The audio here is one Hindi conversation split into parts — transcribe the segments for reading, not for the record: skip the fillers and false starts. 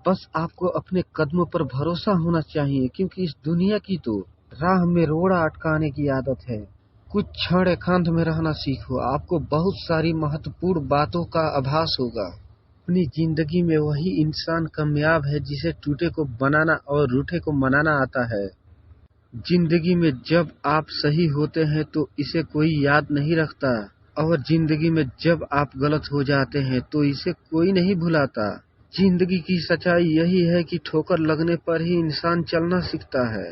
बस आपको अपने कदमों पर भरोसा होना चाहिए, क्योंकि इस दुनिया की तो राह में रोड़ा अटकाने की आदत है। कुछ क्षण एकांत में रहना सीखो, आपको बहुत सारी महत्वपूर्ण बातों का आभास होगा। अपनी जिंदगी में वही इंसान कामयाब है जिसे टूटे को बनाना और रूठे को मनाना आता है। जिंदगी में जब आप सही होते हैं तो इसे कोई याद नहीं रखता, और जिंदगी में जब आप गलत हो जाते हैं तो इसे कोई नहीं भुलाता। जिंदगी की सच्चाई यही है कि ठोकर लगने पर ही इंसान चलना सीखता है।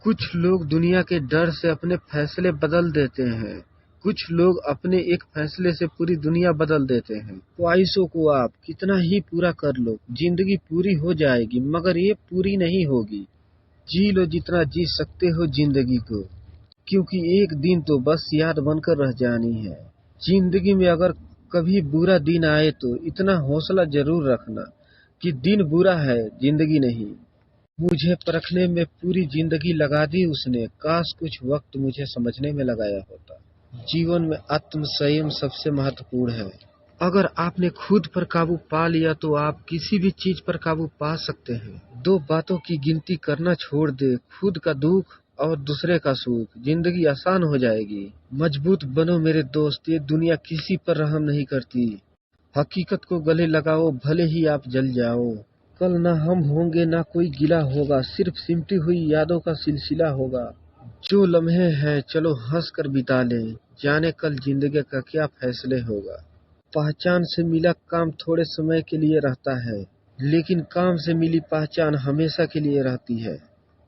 कुछ लोग दुनिया के डर से अपने फैसले बदल देते हैं, कुछ लोग अपने एक फैसले से पूरी दुनिया बदल देते हैं। ख्वाहिशों को आप कितना ही पूरा कर लो, जिंदगी पूरी हो जाएगी मगर ये पूरी नहीं होगी। जी लो जितना जी सकते हो जिंदगी को, क्योंकि एक दिन तो बस याद बनकर रह जानी है। जिंदगी में अगर कभी बुरा दिन आए तो इतना हौसला जरूर रखना कि दिन बुरा है, जिंदगी नहीं। मुझे परखने में पूरी जिंदगी लगा दी उसने, काश कुछ वक्त मुझे समझने में लगाया होता। जीवन में आत्म संयम सबसे महत्वपूर्ण है। अगर आपने खुद पर काबू पा लिया तो आप किसी भी चीज पर काबू पा सकते हैं। दो बातों की गिनती करना छोड़ दे, खुद का दुख और दूसरे का सुख, जिंदगी आसान हो जाएगी। मजबूत बनो मेरे दोस्त, ये दुनिया किसी पर रहम नहीं करती। हकीकत को गले लगाओ भले ही आप जल जाओ। कल ना हम होंगे ना कोई गिला होगा, सिर्फ सिमटी हुई यादों का सिलसिला होगा। जो लम्हे हैं चलो हंस कर बिता लें, जाने कल जिंदगी का क्या फैसले होगा। पहचान से मिला काम थोड़े समय के लिए रहता है, लेकिन काम से मिली पहचान हमेशा के लिए रहती है।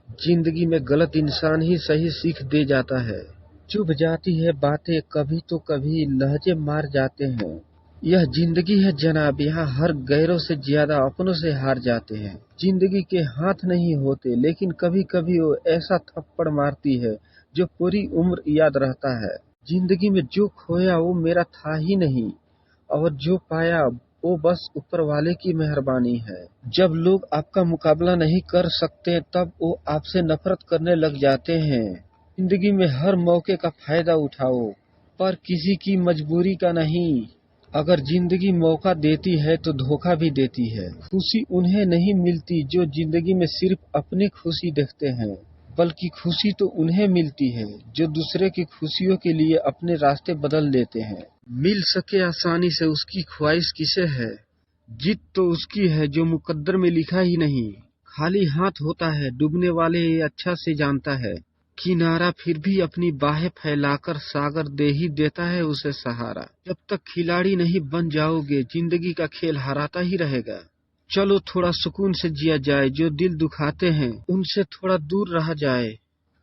जिंदगी में गलत इंसान ही सही सीख दे जाता है। चुभ जाती है बातें कभी तो कभी लहजे मार जाते हैं। यह जिंदगी है जनाब, यहाँ हर गैरों से ज्यादा अपनों से हार जाते हैं। जिंदगी के हाथ नहीं होते, लेकिन कभी कभी वो ऐसा थप्पड़ मारती है जो पूरी उम्र याद रहता है। जिंदगी में जो खोया वो मेरा था ही नहीं, और जो पाया वो बस ऊपर वाले की मेहरबानी है। जब लोग आपका मुकाबला नहीं कर सकते तब वो आपसे नफरत करने लग जाते हैं। जिंदगी में हर मौके का फायदा उठाओ, पर किसी की मजबूरी का नहीं। अगर जिंदगी मौका देती है तो धोखा भी देती है। खुशी उन्हें नहीं मिलती जो जिंदगी में सिर्फ अपनी खुशी देखते हैं, बल्कि खुशी तो उन्हें मिलती है जो दूसरे की खुशियों के लिए अपने रास्ते बदल देते हैं। मिल सके आसानी से उसकी ख्वाहिश किसे है, जीत तो उसकी है जो मुकद्दर में लिखा ही नहीं। खाली हाथ होता है डूबने वाले ये अच्छा से जानता है, किनारा फिर भी अपनी बाहें फैलाकर सागर दे ही देता है उसे सहारा। जब तक खिलाड़ी नहीं बन जाओगे जिंदगी का खेल हराता ही रहेगा। चलो थोड़ा सुकून से जिया जाए, जो दिल दुखाते हैं उनसे थोड़ा दूर रहा जाए।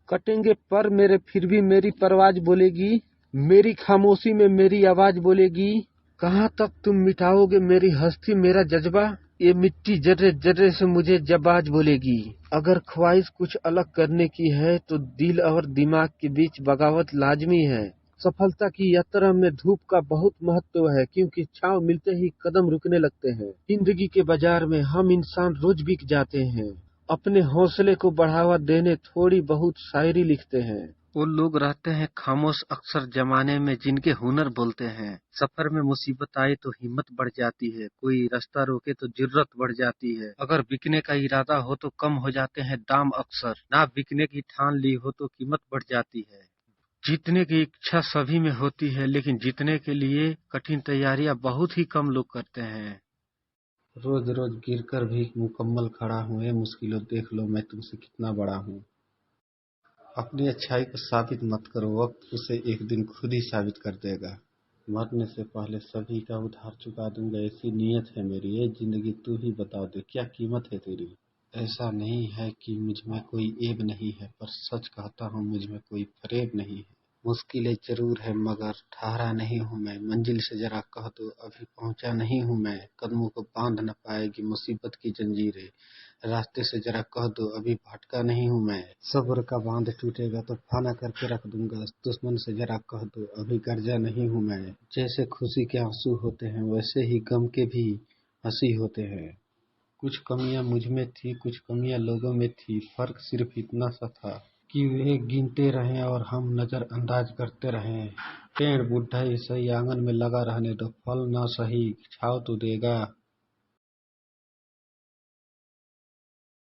कटेंगे पर मेरे फिर भी मेरी परवाज बोलेगी, मेरी खामोशी में मेरी आवाज बोलेगी। कहाँ तक तुम मिटाओगे मेरी हस्ती मेरा जज्बा, ये मिट्टी जर्रे जर्रे से मुझे जबाज बोलेगी। अगर ख्वाहिश कुछ अलग करने की है तो दिल और दिमाग के बीच बगावत लाजमी है। सफलता की यात्रा में धूप का बहुत महत्व है, क्योंकि छांव मिलते ही कदम रुकने लगते हैं। जिंदगी के बाजार में हम इंसान रोज बिक जाते हैं। अपने हौसले को बढ़ावा देने थोड़ी बहुत शायरी लिखते हैं। वो लोग रहते हैं खामोश अक्सर जमाने में जिनके हुनर बोलते हैं। सफर में मुसीबत आए तो हिम्मत बढ़ जाती है, कोई रास्ता रोके तो जुर्रत बढ़ जाती है। अगर बिकने का इरादा हो तो कम हो जाते हैं दाम अक्सर, ना बिकने की ठान ली हो तो कीमत बढ़ जाती है। जीतने की इच्छा सभी में होती है, लेकिन जीतने के लिए कठिन तैयारियां बहुत ही कम लोग करते हैं। रोज रोज गिरकर भी मुकम्मल खड़ा हूँ, ये मुश्किलों देख लो मैं तुमसे कितना बड़ा हूँ। अपनी अच्छाई को साबित मत करो, वक्त उसे एक दिन खुद ही साबित कर देगा। मरने से पहले सभी का उधार चुका दूंगा, ऐसी नीयत है मेरी। ये जिंदगी तू ही बता दे क्या कीमत है तेरी। ऐसा नहीं है कि मुझ में कोई ऐब नहीं है, पर सच कहता हूँ मुझ में कोई फरेब नहीं है। मुश्किलें जरूर है मगर ठहरा नहीं हूँ मैं, मंजिल से जरा कह दो अभी पहुँचा नहीं हूँ मैं। कदमों को बांध न पाएगी मुसीबत की जंजीरें, रास्ते से जरा कह दो अभी भटका नहीं हूँ मैं। सब्र का बांध टूटेगा तो फाना करके रख दूंगा, दुश्मन से जरा कह दो अभी गर्जा नहीं हूँ मैं। जैसे खुशी के आंसू होते हैं वैसे ही गम के भी हंसी होते हैं। कुछ कमियां मुझ में थी, कुछ कमियां लोगों में थी, फर्क सिर्फ इतना सा था कि वे गिनते रहें और हम नजरअंदाज करते रहें। पेड़ बूढ़ा ही सही आंगन में लगा रहने दो, फल ना सही छाव तो देगा।